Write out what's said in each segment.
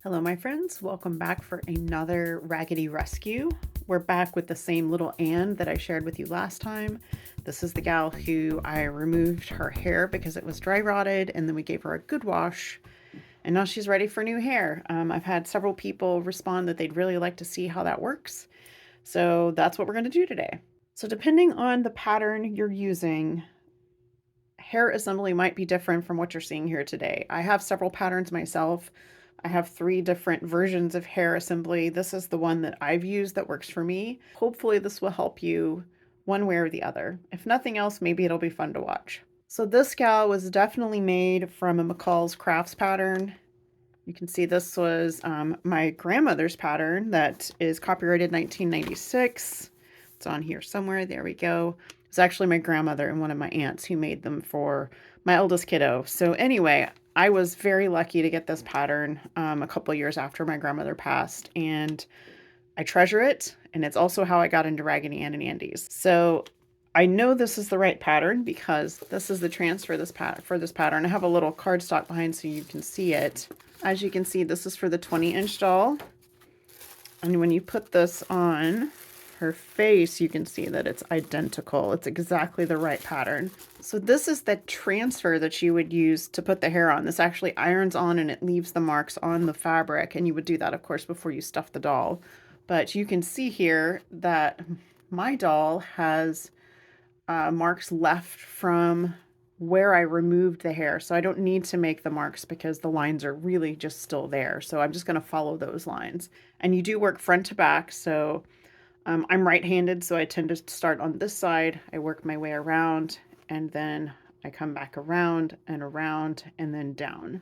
Hello, my friends. Welcome back for another Raggedy Rescue. We're back with the same little Ann that I shared with you last time. This is the gal who I removed her hair because it was dry rotted, and then we gave her a good wash, and now she's ready for new hair. I've had several people respond that they'd really like to see how that works, so that's what we're going to do today. So depending on the pattern you're using, hair assembly might be different from what you're seeing here today. I have several patterns myself. I have 3 different versions of hair assembly. This is the one that I've used that works for me. Hopefully this will help you one way or the other. If nothing else, maybe it'll be fun to watch. So this gal was definitely made from a McCall's Crafts pattern. You can see this was my grandmother's pattern that is copyrighted 1996. It's on here somewhere. There we go. It's actually my grandmother and one of my aunts who made them for my eldest kiddo. So anyway, I was very lucky to get this pattern a couple years after my grandmother passed, and I treasure it. And it's also how I got into Raggedy Ann and Andy's. So I know this is the right pattern because this is the transfer for this pattern. I have a little cardstock behind so you can see it. As you can see, this is for the 20-inch doll. And when you put this on her face, you can see that it's identical. It's exactly the right pattern. So this is the transfer that you would use to put the hair on. This actually irons on and it leaves the marks on the fabric. And you would do that, of course, before you stuff the doll. But you can see here that my doll has marks left from where I removed the hair. So I don't need to make the marks because the lines are really just still there. So I'm just going to follow those lines. And you do work front to back. So I'm right-handed, so I tend to start on this side. I work my way around, and then I come back around, and then down.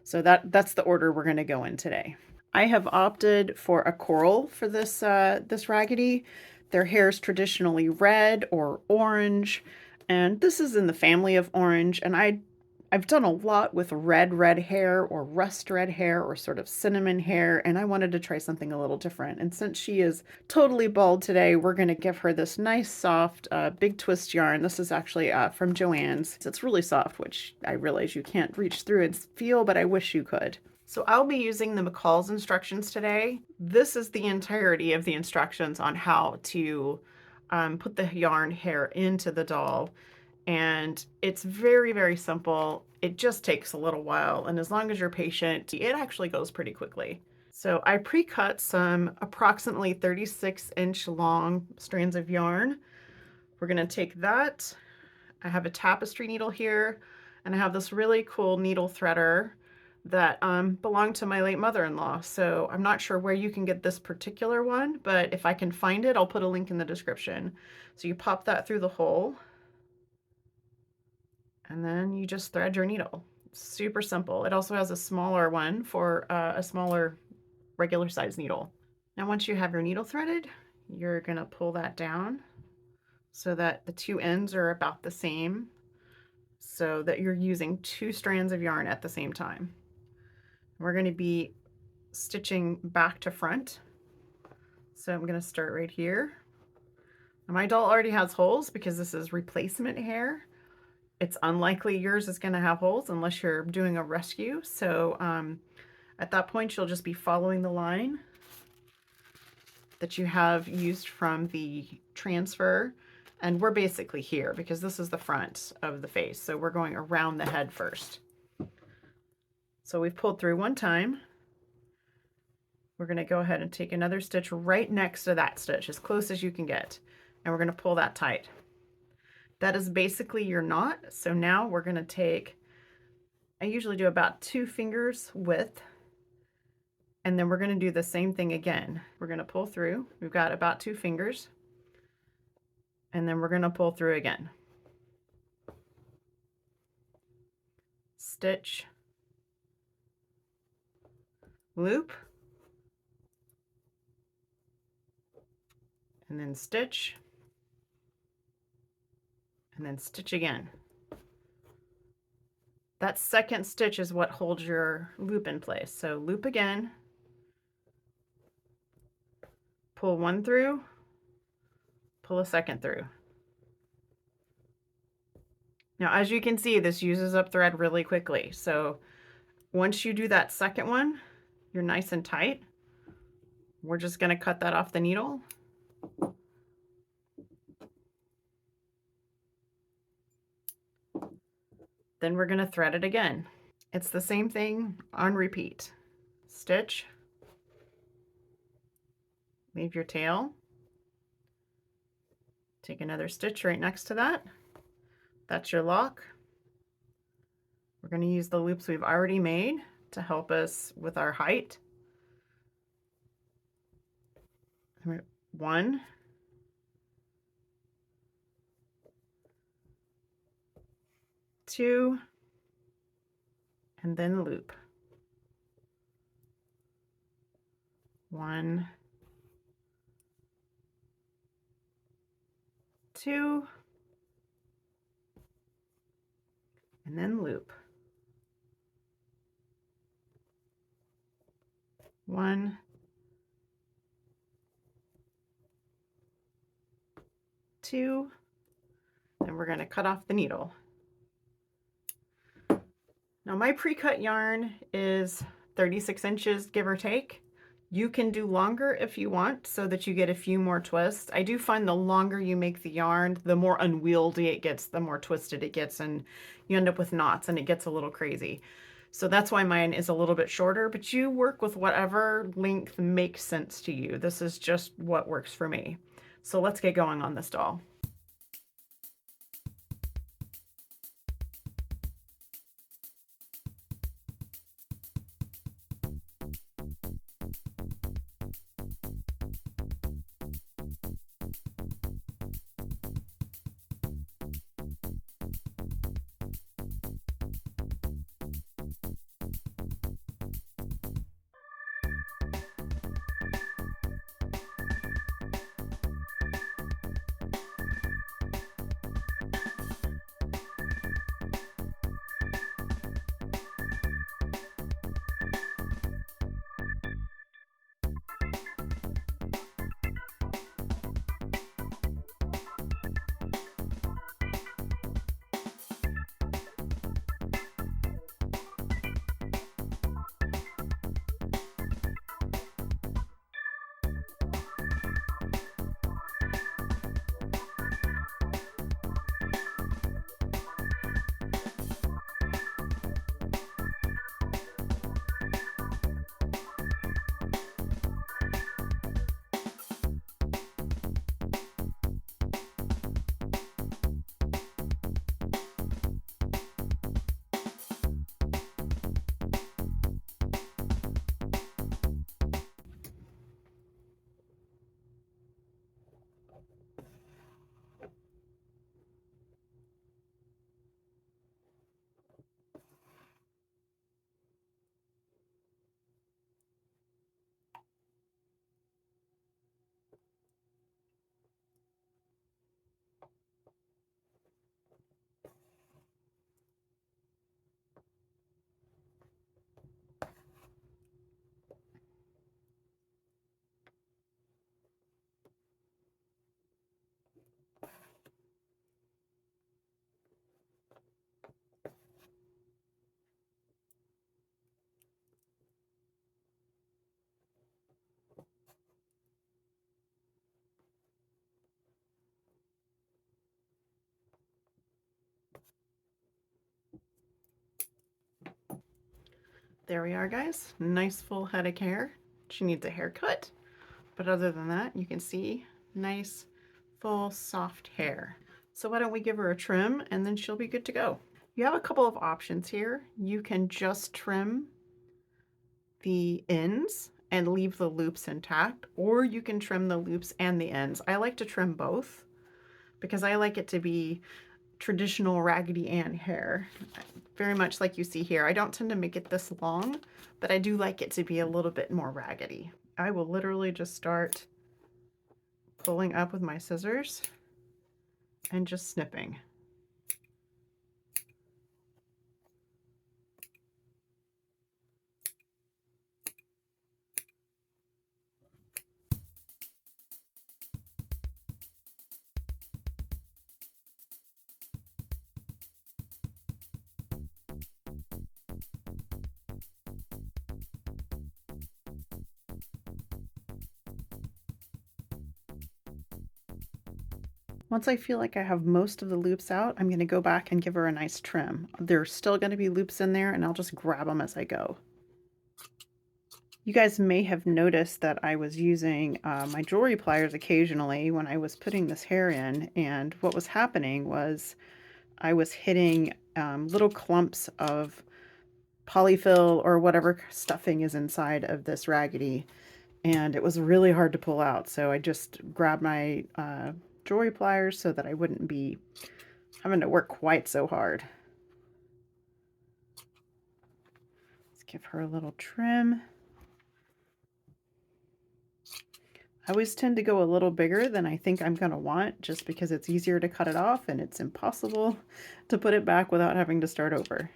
So that's the order we're going to go in today. I have opted for a coral for this raggedy. Their hair is traditionally red or orange, and this is in the family of orange. And I've done a lot with red hair or rust red hair or sort of cinnamon hair, and I wanted to try something a little different. And since she is totally bald today, we're going to give her this nice soft big twist yarn. This is actually from Joann's. It's really soft, which I realize you can't reach through and feel, but I wish you could. So I'll be using the McCall's instructions today. This is the entirety of the instructions on how to put the yarn hair into the doll. And it's very, very simple. It just takes a little while. And as long as you're patient, it actually goes pretty quickly. So I pre-cut some approximately 36-inch long strands of yarn. We're gonna take that. I have a tapestry needle here, and I have this really cool needle threader that belonged to my late mother-in-law. So I'm not sure where you can get this particular one, but if I can find it, I'll put a link in the description. So you pop that through the hole, and then you just thread your needle. Super simple. It also has a smaller one for a smaller regular size needle. Now once you have your needle threaded, you're gonna pull that down so that the two ends are about the same, so that you're using 2 strands of yarn at the same time. We're going to be stitching back to front. So I'm going to start right here. My doll already has holes because this is replacement hair. It's unlikely yours is going to have holes unless you're doing a rescue. So at that point, you'll just be following the line that you have used from the transfer. And we're basically here because this is the front of the face. So we're going around the head first. So we've pulled through one time. We're going to go ahead and take another stitch right next to that stitch, as close as you can get. And we're going to pull that tight. That is basically your knot. So now we're going to take, I usually do about 2 fingers width. And then we're going to do the same thing again. We're going to pull through. We've got about 2 fingers. And then we're going to pull through again. Stitch, loop, and then stitch, and then stitch again. That second stitch is what holds your loop in place. So loop again, pull one through, pull a second through. Now, as you can see, this uses up thread really quickly. So once you do that second one, you're nice and tight. We're just going to cut that off the needle. Then we're going to thread it again. It's the same thing on repeat. Stitch, leave your tail, take another stitch right next to that. That's your lock. We're going to use the loops we've already made to help us with our height. 1, 2, and then loop. 1, 2, and then loop. 1, 2, and we're going to cut off the needle. Now my pre-cut yarn is 36 inches, give or take. You can do longer if you want so that you get a few more twists. I do find the longer you make the yarn, the more unwieldy it gets, the more twisted it gets, and you end up with knots and it gets a little crazy. So that's why mine is a little bit shorter, but you work with whatever length makes sense to you. This is just what works for me. So let's get going on this doll. There we are, guys. Nice full head of hair. She needs a haircut, but other than that, you can see nice, full, soft hair. So why don't we give her a trim and then she'll be good to go. You have a couple of options here. You can just trim the ends and leave the loops intact, or you can trim the loops and the ends. I like to trim both because I like it to be traditional Raggedy Ann hair, very much like you see here. I don't tend to make it this long, but I do like it to be a little bit more raggedy. I will literally just start pulling up with my scissors and just snipping. Once I feel like I have most of the loops out, I'm going to go back and give her a nice trim. There's still going to be loops in there, and I'll just grab them as I go. You guys may have noticed that I was using my jewelry pliers occasionally when I was putting this hair in, and what was happening was I was hitting little clumps of polyfill or whatever stuffing is inside of this Raggedy, and it was really hard to pull out. So I just grabbed my jewelry pliers so that I wouldn't be having to work quite so hard. Let's give her a little trim. I always tend to go a little bigger than I think I'm going to want, just because it's easier to cut it off and it's impossible to put it back without having to start over.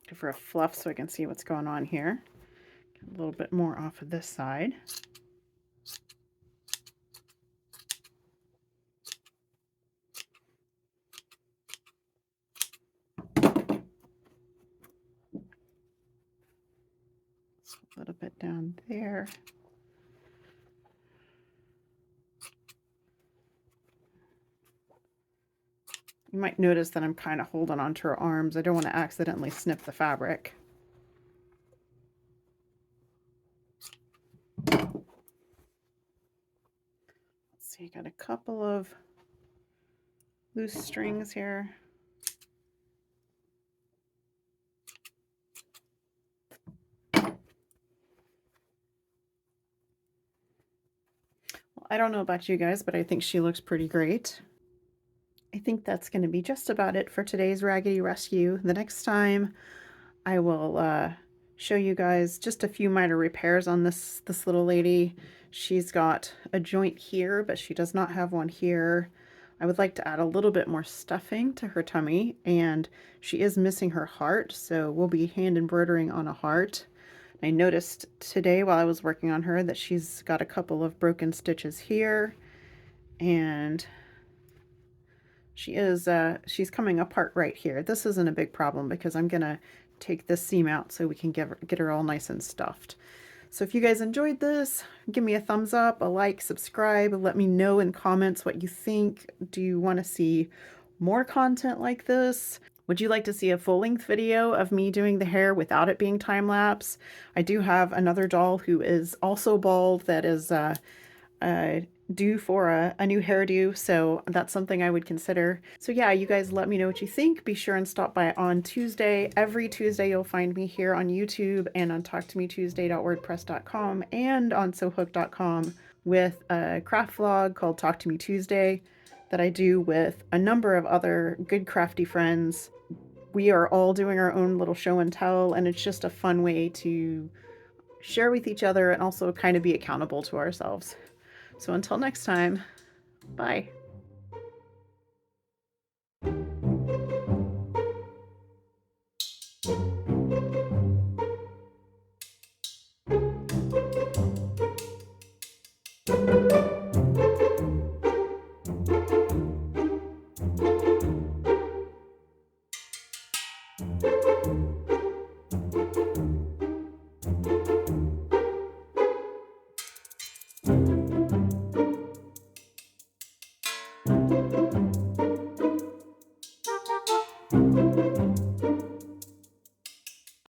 Give her a fluff so I can see what's going on here. Get a little bit more off of this side. A little bit down there. You might notice that I'm kind of holding onto her arms. I don't want to accidentally snip the fabric. Let's see, got a couple of loose strings here. Well, I don't know about you guys, but I think she looks pretty great. I think that's going to be just about it for today's Raggedy Rescue. The next time I will show you guys just a few minor repairs on this little lady. She's got a joint here, but she does not have one here. I would like to add a little bit more stuffing to her tummy, and she is missing her heart, so we'll be hand embroidering on a heart. I noticed today while I was working on her that she's got a couple of broken stitches here, and she's coming apart right here. This isn't a big problem because I'm gonna take this seam out so we can get her all nice and stuffed. So if you guys enjoyed this, give me a thumbs up, a like, subscribe, let me know in comments what you think. Do you want to see more content like this? Would you like to see a full-length video of me doing the hair without it being time-lapse? I do have another doll who is also bald that is due for a new hairdo, so that's something I would consider. So yeah, you guys let me know what you think. Be sure and stop by on Tuesday. Every Tuesday you'll find me here on YouTube and on talktometuesday.wordpress.com and on sewhooked.com with a craft vlog called Talk to Me Tuesday that I do with a number of other good crafty friends. We are all doing our own little show and tell, and it's just a fun way to share with each other and also kind of be accountable to ourselves. So until next time, bye.